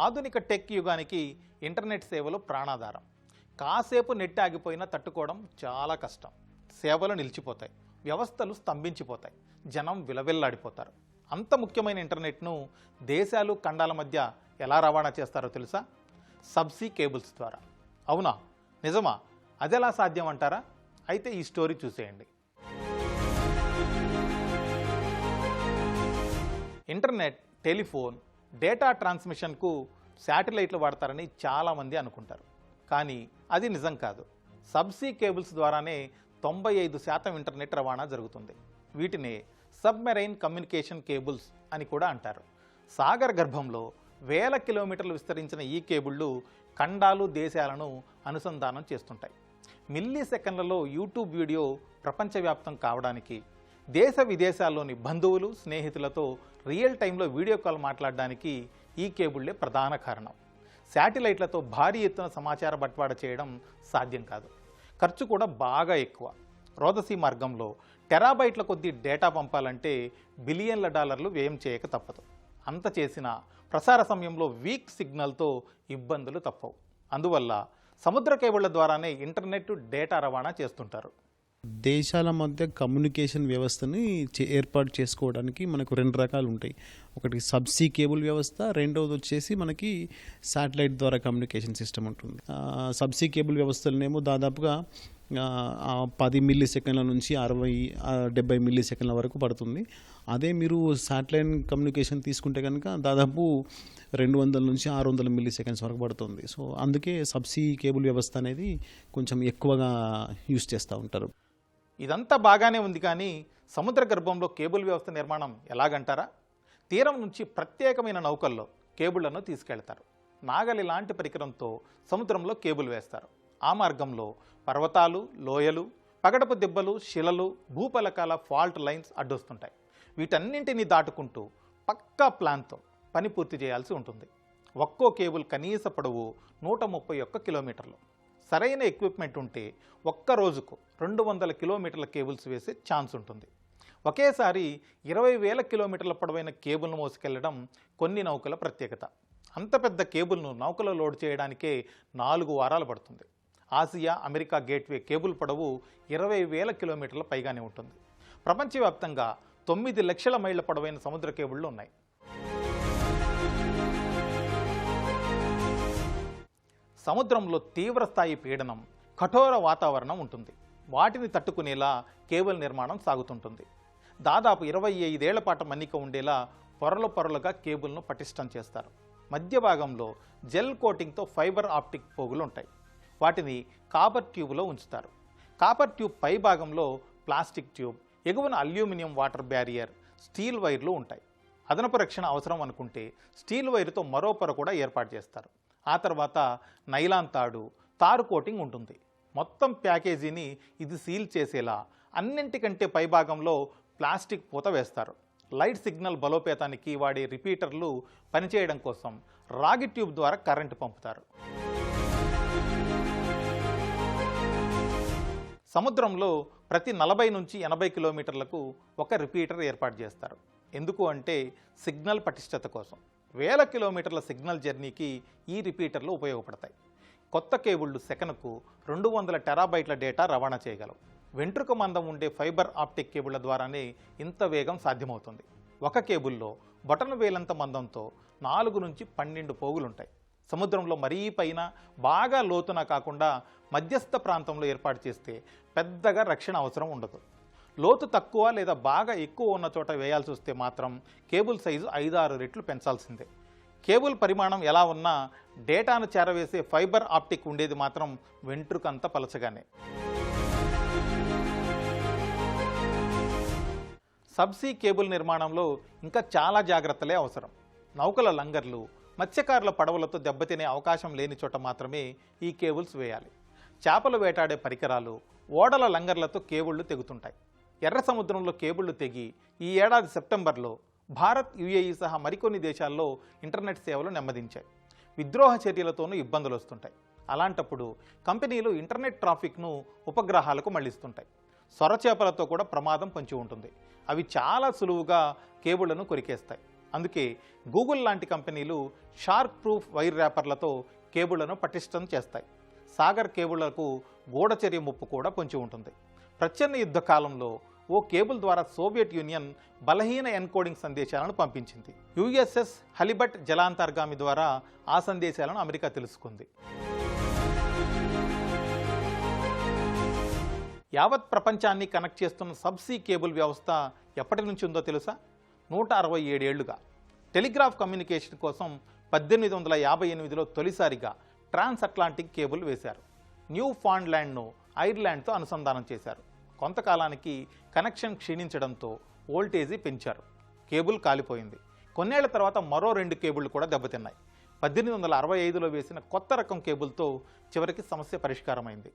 ఆధునిక టెక్ యుగానికి ఇంటర్నెట్ సేవలు ప్రాణాధారం. కాసేపు నెట్ ఆగిపోయినా తట్టుకోవడం చాలా కష్టం. సేవలు నిలిచిపోతాయి, వ్యవస్థలు స్తంభించిపోతాయి, జనం విలవిల్లాడిపోతారు. అంత ముఖ్యమైన ఇంటర్నెట్ను దేశాలు ఖండాల మధ్య ఎలా రవాణా చేస్తారో తెలుసా? సబ్సీ కేబుల్స్ ద్వారా. అవునా, నిజమా? అదెలా సాధ్యం అంటారా? అయితే ఈ స్టోరీ చూసేయండి. ఇంటర్నెట్, టెలిఫోన్, డేటా ట్రాన్స్మిషన్కు శాటిలైట్లు వాడతారని చాలామంది అనుకుంటారు. కానీ అది నిజం కాదు. సబ్సీ కేబుల్స్ ద్వారానే 95% ఇంటర్నెట్ రవాణా జరుగుతుంది. వీటిని సబ్మెరైన్ కమ్యూనికేషన్ కేబుల్స్ అని కూడా అంటారు. సాగర్ గర్భంలో వేల కిలోమీటర్లు విస్తరించిన ఈ కేబుళ్లు ఖండాలు, దేశాలను అనుసంధానం చేస్తుంటాయి. మిల్లీ సెకండ్లలో యూట్యూబ్ వీడియో ప్రపంచవ్యాప్తం కావడానికి, దేశ విదేశాల్లోని బంధువులు, స్నేహితులతో రియల్ టైంలో వీడియో కాల్ మాట్లాడడానికి ఈ కేబుళ్లే ప్రధాన కారణం. శాటిలైట్లతో భారీ ఎత్తున సమాచార బట్వాడా చేయడం సాధ్యం కాదు. ఖర్చు కూడా బాగా ఎక్కువ. రోదసీ మార్గంలో టెరాబైట్ల కొద్దీ డేటా పంపాలంటే బిలియన్ల డాలర్లు వ్యయం చేయక తప్పదు. అంత చేసినా ప్రసార సమయంలో వీక్ సిగ్నల్తో ఇబ్బందులు తప్పవు. అందువల్ల సముద్ర కేబుళ్ల ద్వారానే ఇంటర్నెట్, డేటా రవాణా చేస్తుంటారు. దేశాల మధ్య కమ్యూనికేషన్ వ్యవస్థని ఏర్పాటు చేసుకోవడానికి మనకు రెండు రకాలు ఉంటాయి. ఒకటి సబ్సీ కేబుల్ వ్యవస్థ, రెండవది వచ్చేసి మనకి శాటిలైట్ ద్వారా కమ్యూనికేషన్ సిస్టమ్ ఉంటుంది. సబ్సీ కేబుల్ వ్యవస్థలనేమో దాదాపుగా 10 మిల్లీ సెకండ్ల నుంచి 60-70 మిల్లీ సెకండ్ల వరకు పడుతుంది. అదే మీరు శాటిలైట్ కమ్యూనికేషన్ తీసుకుంటే కనుక దాదాపు 200 నుంచి 600 మిల్లీ సెకండ్స్ వరకు పడుతుంది. సో అందుకే సబ్సీ కేబుల్ వ్యవస్థ అనేది కొంచెం ఎక్కువగా యూజ్ చేస్తూ ఉంటారు. ఇదంతా బాగానే ఉంది, కానీ సముద్ర గర్భంలో కేబుల్ వ్యవస్థ నిర్మాణం ఎలాగంటారా? తీరం నుంచి ప్రత్యేకమైన నౌకల్లో కేబుళ్లను తీసుకెళ్తారు. నాగలి లాంటి పరికరంతో సముద్రంలో కేబుల్ వేస్తారు. ఆ మార్గంలో పర్వతాలు, లోయలు, పగడపు దెబ్బలు, శిలలు, భూపలకాల ఫాల్ట్ లైన్స్ అడ్డొస్తుంటాయి. వీటన్నింటినీ దాటుకుంటూ పక్కా ప్లాన్తో పని పూర్తి చేయాల్సి ఉంటుంది. ఒక్కో కేబుల్ కనీస పొడవు 131 కిలోమీటర్లు. సరైన ఎక్విప్మెంట్ ఉంటే ఒక్క రోజుకు 200 కిలోమీటర్ల కేబుల్స్ వేసే ఛాన్స్ ఉంటుంది. ఒకేసారి 20,000 కిలోమీటర్ల పొడవైన కేబుల్ను మోసుకెళ్లడం కొన్ని నౌకల ప్రత్యేకత. అంత పెద్ద కేబుల్ను నౌకలో లోడ్ చేయడానికే 4 వారాలు పడుతుంది. ఆసియా, అమెరికా గేట్వే కేబుల్ పొడవు 20,000 కిలోమీటర్ల పైగానే ఉంటుంది. ప్రపంచవ్యాప్తంగా 9 లక్షల మైళ్ళ పొడవైన సముద్ర కేబుళ్లు ఉన్నాయి. సముద్రంలో తీవ్ర స్థాయి పీడనం, కఠోర వాతావరణం ఉంటుంది. వాటిని తట్టుకునేలా కేబుల్ నిర్మాణం సాగుతుంటుంది. దాదాపు 25 ఏళ్ల పాటు మన్నిక ఉండేలా పొరలుగా కేబుల్ను పటిష్టం చేస్తారు. మధ్య భాగంలో జెల్ కోటింగ్తో ఫైబర్ ఆప్టిక్ పోగులు ఉంటాయి. వాటిని కాపర్ ట్యూబ్లో ఉంచుతారు. కాపర్ ట్యూబ్ పై భాగంలో ప్లాస్టిక్ ట్యూబ్, ఎగువన అల్యూమినియం వాటర్ బ్యారియర్, స్టీల్ వైర్లు ఉంటాయి. అదనపు రక్షణ అవసరం అనుకుంటే స్టీల్ వైర్తో మరో పొర కూడా ఏర్పాటు చేస్తారు. ఆ తర్వాత నైలాన్ తారు కోటింగ్ ఉంటుంది. మొత్తం ప్యాకేజీని ఇది సీల్ చేసేలా అన్నింటికంటే పైభాగంలో ప్లాస్టిక్ పూత వేస్తారు. లైట్ సిగ్నల్ బలోపేతానికి వాడే రిపీటర్లు పనిచేయడం కోసం రాగి ట్యూబ్ ద్వారా కరెంటు పంపుతారు. సముద్రంలో ప్రతి 40 నుంచి 80 కిలోమీటర్లకు ఒక రిపీటర్ ఏర్పాటు చేస్తారు. ఎందుకు అంటే సిగ్నల్ పటిష్టత కోసం. వేల కిలోమీటర్ల సిగ్నల్ జర్నీకి ఈ రిపీటర్లు ఉపయోగపడతాయి. కొత్త కేబుళ్లు సెకనుకు 200 టెరాబైట్ల డేటా రవాణా చేయగలవు. వెంట్రుక మందం ఉండే ఫైబర్ ఆప్టిక్ కేబుళ్ల ద్వారానే ఇంత వేగం సాధ్యమవుతుంది. ఒక కేబుల్లో బొటన వేలంత మందంతో 4 నుంచి 12 పోగులుంటాయి. సముద్రంలో మరీ పైన బాగా లోతున కాకుండా మధ్యస్థ ప్రాంతంలో ఏర్పాటు చేస్తే పెద్దగా రక్షణ అవసరం ఉండదు. లోతు తక్కువ లేదా బాగా ఎక్కువ ఉన్న చోట వేయాల్సి వస్తే మాత్రం కేబుల్ సైజు 5-6 రెట్లు పెంచాల్సిందే. కేబుల్ పరిమాణం ఎలా ఉన్నా డేటాను చేరవేసే ఫైబర్ ఆప్టిక్ ఉండేది మాత్రం వెంట్రుకంత పలచగానే. సబ్సీ కేబుల్ నిర్మాణంలో ఇంకా చాలా జాగ్రత్తలే అవసరం. నౌకల లంగర్లు, మత్స్యకారుల పడవలతో దెబ్బతినే అవకాశం లేని చోట మాత్రమే ఈ కేబుల్స్ వేయాలి. చేపలు వేటాడే పరికరాలు, ఓడల లంగర్లతో కేబుళ్లు తెగుతుంటాయి. ఎర్ర సముద్రంలో కేబుళ్లు తెగి ఈ ఏడాది సెప్టెంబర్లో భారత్, యుఏఈ సహా మరికొన్ని దేశాల్లో ఇంటర్నెట్ సేవలు నెమ్మదించాయి. విద్రోహ చర్యలతోనూ ఇబ్బందులు వస్తుంటాయి. అలాంటప్పుడు కంపెనీలు ఇంటర్నెట్ ట్రాఫిక్ను ఉపగ్రహాలకు మళ్లిస్తుంటాయి. సొరచేపలతో కూడా ప్రమాదం పొంచి ఉంటుంది. అవి చాలా సులువుగా కేబుళ్లను కొరికేస్తాయి. అందుకే గూగుల్ లాంటి కంపెనీలు షార్క్ ప్రూఫ్ వైర్ ర్యాపర్లతో కేబుళ్లను పటిష్టం చేస్తాయి. సాగర్ కేబుళ్లకు గూఢచర్య ముప్పు కూడా పొంచి ఉంటుంది. ప్రచ్ఛన్న యుద్ధ కాలంలో ఓ కేబుల్ ద్వారా సోవియట్ యూనియన్ బలహీన ఎన్కోడింగ్ సందేశాలను పంపించింది. యుఎస్ఎస్ హలిబట్ జలాంతర్గామి ద్వారా ఆ సందేశాలను అమెరికా తెలుసుకుంది. యావత్ ప్రపంచాన్ని కనెక్ట్ చేస్తున్న సబ్సీ కేబుల్ వ్యవస్థ ఎప్పటి నుంచి ఉందో తెలుసా? 167 ఏళ్లుగా. టెలిగ్రాఫ్ కమ్యూనికేషన్ కోసం 1858లో తొలిసారిగా ట్రాన్స్ అట్లాంటిక్ కేబుల్ వేశారు. న్యూ ఫాండ్లాండ్ను ఐర్లాండ్తో అనుసంధానం చేశారు. కొంతకాలానికి కనెక్షన్ క్షీణించడంతో వోల్టేజీ పెంచారు. కేబుల్ కాలిపోయింది. కొన్నేళ్ల తర్వాత మరో 2 కేబుళ్లు కూడా దెబ్బతిన్నాయి. 1865లో వేసిన కొత్త రకం కేబుల్తో చివరికి సమస్య పరిష్కారమైంది.